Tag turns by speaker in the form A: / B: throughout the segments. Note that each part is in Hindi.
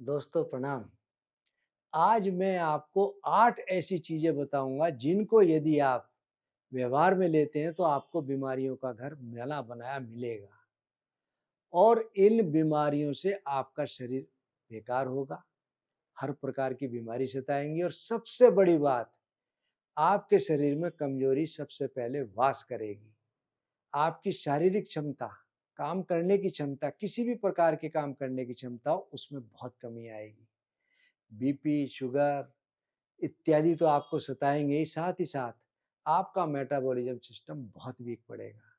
A: दोस्तों प्रणाम। आज मैं आपको 8 ऐसी चीज़ें बताऊँगा जिनको यदि आप व्यवहार में लेते हैं तो आपको बीमारियों का घर बना-बनाया मिलेगा और इन बीमारियों से आपका शरीर बेकार होगा, हर प्रकार की बीमारी सताएँगी और सबसे बड़ी बात, आपके शरीर में कमज़ोरी सबसे पहले वास करेगी। आपकी शारीरिक क्षमता, काम करने की क्षमता, किसी भी प्रकार के काम करने की क्षमता हो उसमें बहुत कमी आएगी। बीपी, शुगर इत्यादि तो आपको सताएँगे ही साथ आपका मेटाबॉलिज़्म सिस्टम बहुत वीक पड़ेगा।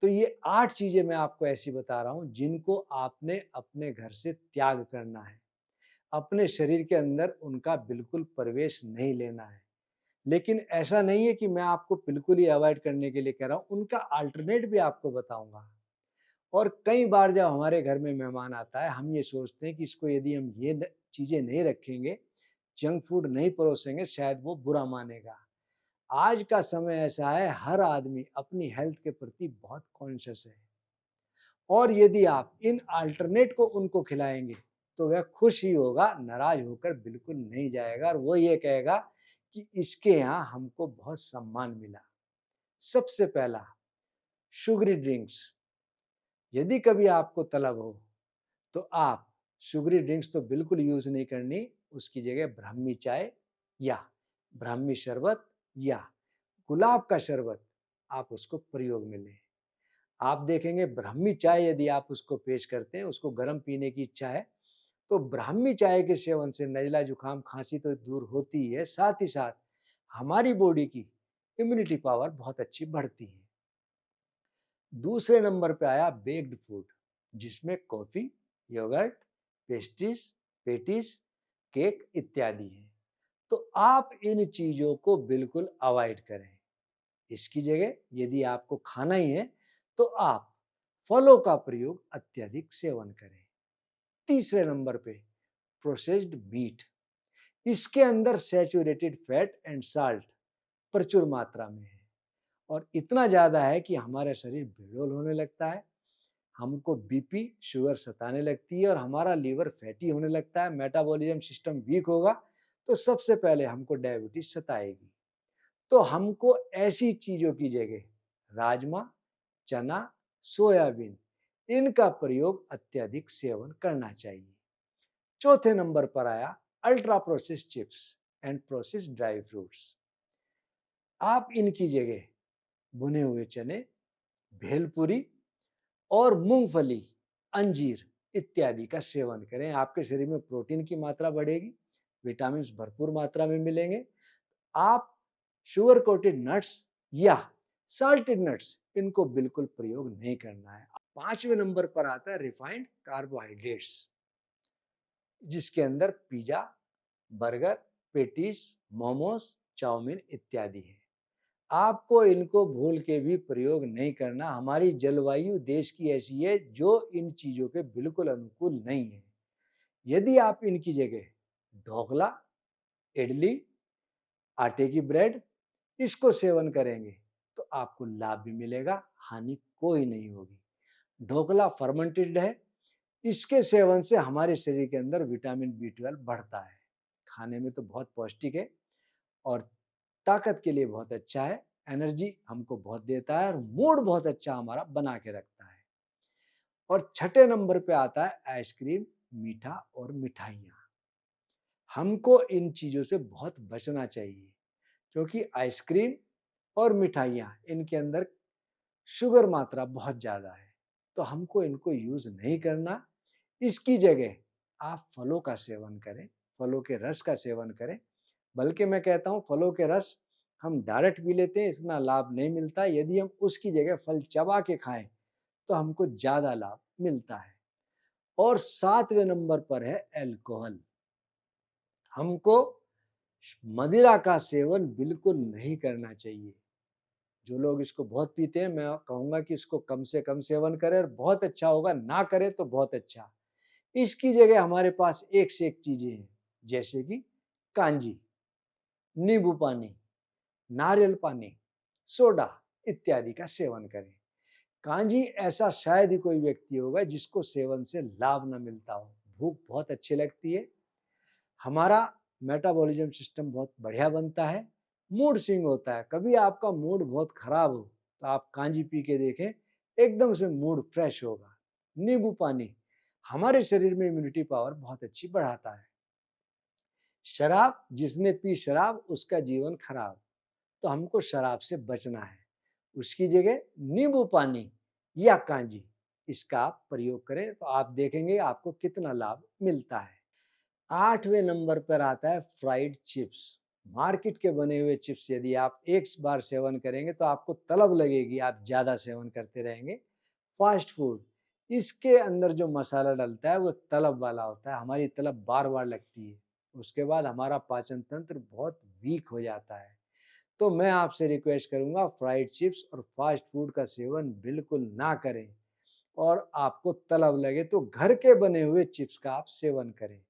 A: तो ये 8 चीज़ें मैं आपको ऐसी बता रहा हूँ जिनको आपने अपने घर से त्याग करना है। अपने शरीर के अंदर उनका बिल्कुल प्रवेश नहीं लेना है। लेकिन ऐसा नहीं है कि मैं आपको बिल्कुल ही अवॉइड करने के लिए कह रहा हूँ, उनका अल्टरनेट भी आपको बताऊँगा। और कई बार जब हमारे घर में मेहमान आता है, हम ये सोचते हैं कि इसको यदि हम ये चीज़ें नहीं रखेंगे, जंक फूड नहीं परोसेंगे, शायद वो बुरा मानेगा। आज का समय ऐसा है, हर आदमी अपनी हेल्थ के प्रति बहुत कॉन्शियस है और यदि आप इन अल्टरनेट को उनको खिलाएँगे, तो वह खुश ही होगा, नाराज़ होकर बिल्कुल नहीं जाएगा और वो ये कहेगा कि इसके यहाँ हमको बहुत सम्मान मिला। सबसे पहला, शुगरी ड्रिंक्स। यदि कभी आपको तलब हो, तो आप शुगरी ड्रिंक्स तो बिल्कुल यूज़ नहीं करनी, उसकी जगह ब्राह्मी चाय या ब्राह्मी शरबत या गुलाब का शरबत आप उसको प्रयोग में लें। आप देखेंगे ब्राह्मी चाय यदि आप उसको पेश करते हैं, उसको गर्म पीने की इच्छा है, तो ब्राह्मी चाय के सेवन से नज़ला, जुकाम, खाँसी तो दूर होती ही है, साथ ही साथ हमारी बॉडी की इम्यूनिटी पावर बहुत अच्छी बढ़ती है। दूसरे नंबर पे आया बेक्ड फूड, जिसमें coffee, yoghurt, pastries, patties, cake इत्यादि हैं। तो आप इन चीज़ों को बिल्कुल अवॉइड करें। इसकी जगह यदि आपको खाना ही है, तो आप फलों का प्रयोग अत्यधिक सेवन करें। तीसरे नंबर पे प्रोसेस्ड मीट, इसके अंदर सैचुरेटेड फैट एंड साल्ट प्रचुर मात्रा में है और इतना ज़्यादा है कि हमारा शरीर बेडोल होने लगता है, हमको बीपी, शुगर सताने लगती है और हमारा लीवर फैटी होने लगता है, मेटाबॉलिज्म सिस्टम वीक होगा, तो सबसे पहले हमको डायबिटीज सताएगी। तो हमको ऐसी चीज़ों की जगह राजमा, चना, सोयाबीन इनका प्रयोग अत्यधिक सेवन करना चाहिए। चौथे नंबर पर आया ultra processed chips and processed dry fruits. आप इनकी जगह भुने हुए चने, भेलपुरी और मूंगफली, अंजीर इत्यादि का सेवन करें। आपके शरीर में प्रोटीन की मात्रा बढ़ेगी, विटामिन भरपूर मात्रा में मिलेंगे। आप शुगर कोटेड नट्स या साल्टेड नट्स इनको बिल्कुल प्रयोग नहीं करना है। पांचवें नंबर पर आता है रिफाइंड कार्बोहाइड्रेट्स, जिसके अंदर pizza, burger, patties, momos, chowmein इत्यादि है। आपको इनको भूल के भी प्रयोग नहीं करना। हमारी जलवायु देश की ऐसी है जो इन चीज़ों के बिल्कुल अनुकूल नहीं है। यदि आप इनकी जगह ढोकला, इडली, आटे की ब्रेड इसको सेवन करेंगे तो आपको लाभ भी मिलेगा, हानि कोई नहीं होगी। ढोकला फर्मेंटेड है, इसके सेवन से हमारे शरीर के अंदर विटामिन बी 12 बढ़ता है। खाने में तो बहुत पौष्टिक है और ताकत के लिए बहुत अच्छा है, एनर्जी हमको बहुत देता है और मूड बहुत अच्छा हमारा बना के रखता है। और छठे नंबर पे आता है आइसक्रीम, मीठा और मिठाइयाँ। हमको इन चीज़ों से बहुत बचना चाहिए क्योंकि आइसक्रीम और मिठाइयाँ इनके अंदर शुगर मात्रा बहुत ज़्यादा है, तो हमको इनको यूज़ नहीं करना। इसकी जगह आप फलों का सेवन करें, फलों के रस का सेवन करें। बल्कि मैं कहता हूँ फलों के रस हम डायरेक्ट पी लेते हैं, इतना लाभ नहीं मिलता। यदि हम उसकी जगह फल चबा के खाएं तो हमको ज़्यादा लाभ मिलता है। और 7वें नंबर पर है अल्कोहल। हमको मदिरा का सेवन बिल्कुल नहीं करना चाहिए। जो लोग इसको बहुत पीते हैं, मैं कहूँगा कि इसको कम से कम सेवन करें और बहुत अच्छा होगा, ना करें तो बहुत अच्छा। इसकी जगह हमारे पास एक से एक चीज़ें हैं, जैसे कि कांजी, नींबू पानी, नारियल पानी, सोडा इत्यादि का सेवन करें। कांजी ऐसा शायद ही कोई व्यक्ति होगा जिसको सेवन से लाभ न मिलता हो। भूख बहुत अच्छी लगती है, हमारा मेटाबॉलिज्म सिस्टम बहुत बढ़िया बनता है, मूड स्विंग होता है। कभी आपका मूड बहुत खराब हो तो आप कांजी पी के देखें, एकदम से मूड फ्रेश होगा। नींबू पानी हमारे शरीर में इम्यूनिटी पावर बहुत अच्छी बढ़ाता है। शराब, जिसने पी शराब उसका जीवन खराब, तो हमको शराब से बचना है। उसकी जगह नींबू पानी या कांजी, इसका आप प्रयोग करें तो आप देखेंगे आपको कितना लाभ मिलता है। 8वें नंबर पर आता है फ्राइड चिप्स। मार्केट के बने हुए चिप्स यदि आप एक बार सेवन करेंगे तो आपको तलब लगेगी, आप ज़्यादा सेवन करते रहेंगे। फास्ट फूड, इसके अंदर जो मसाला डलता है वो तलब वाला होता है, हमारी तलब बार-बार लगती है। उसके बाद हमारा पाचन तंत्र बहुत वीक हो जाता है। तो मैं आपसे रिक्वेस्ट करूँगा फ्राइड चिप्स और फास्ट फूड का सेवन बिल्कुल ना करें, और आपको तलब लगे तो घर के बने हुए चिप्स का आप सेवन करें।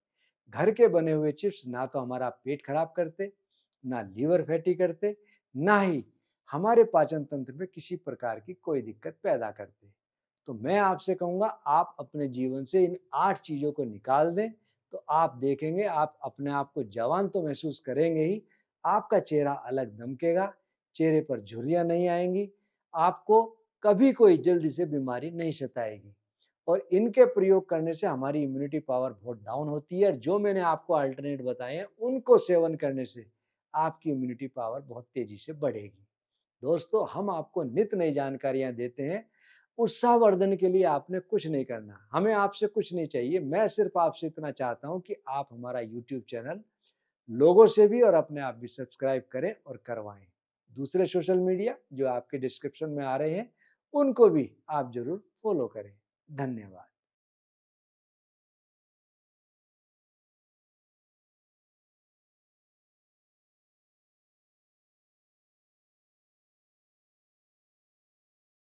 A: घर के बने हुए चिप्स ना तो हमारा पेट खराब करते, ना लीवर फैटी करते, ना ही हमारे पाचन तंत्र में किसी प्रकार की कोई दिक्कत पैदा करते। तो मैं आपसे कहूँगा आप अपने जीवन से इन 8 चीज़ों को निकाल दें, तो आप देखेंगे आप अपने आप को जवान तो महसूस करेंगे ही, आपका चेहरा अलग दमकेगा, चेहरे पर झुर्रियाँ नहीं आएँगी, आपको कभी कोई जल्दी से बीमारी नहीं सताएगी। और इनके प्रयोग करने से हमारी इम्यूनिटी पावर बहुत डाउन होती है, और जो मैंने आपको अल्टरनेट बताए हैं उनको सेवन करने से आपकी इम्यूनिटी पावर बहुत तेजी से बढ़ेगी। दोस्तों, हम आपको नित नई जानकारियां देते हैं। उत्साहवर्धन के लिए आपने कुछ नहीं करना, हमें आपसे कुछ नहीं चाहिए। मैं सिर्फ आपसे इतना चाहता हूं कि आप हमारा यूट्यूब चैनल लोगों से भी और अपने आप भी सब्सक्राइब करें और करवाएं। दूसरे सोशल मीडिया जो आपके डिस्क्रिप्शन में आ रहे हैं उनको भी आप जरूर फॉलो करें। धन्यवाद।